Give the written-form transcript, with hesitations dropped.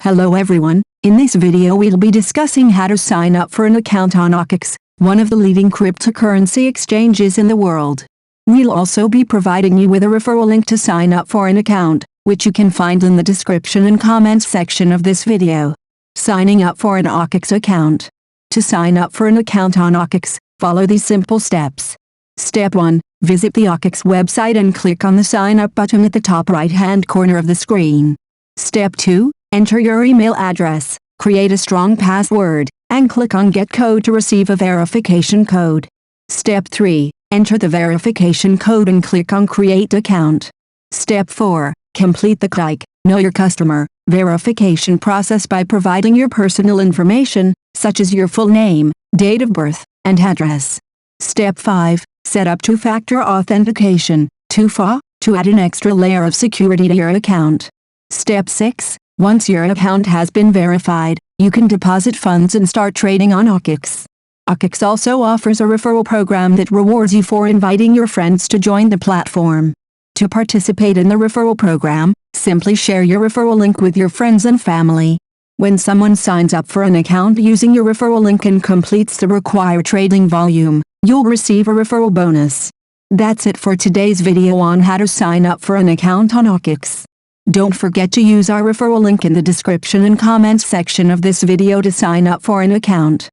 Hello everyone, in this video we'll be discussing how to sign up for an account on OKex, one of the leading cryptocurrency exchanges in the world. We'll also be providing you with a referral link to sign up for an account, which you can find in the description and comments section of this video. Signing up for an OKex account. To sign up for an account on OKex, follow these simple steps. Step 1. Visit the OKex website and click on the sign up button at the top right-hand corner of the screen. Step 2. Enter your email address, create a strong password, and click on Get Code to receive a verification code. Step 3. Enter the verification code and click on Create Account. Step 4. Complete the KYC, Know Your Customer, verification process by providing your personal information, such as your full name, date of birth, and address. Step 5. Set up two-factor authentication, 2FA, to add an extra layer of security to your account. Step 6. Once your account has been verified, you can deposit funds and start trading on OKex. OKex also offers a referral program that rewards you for inviting your friends to join the platform. To participate in the referral program, simply share your referral link with your friends and family. When someone signs up for an account using your referral link and completes the required trading volume, you'll receive a referral bonus. That's it for today's video on how to sign up for an account on OKex. Don't forget to use our referral link in the description and comments section of this video to sign up for an account.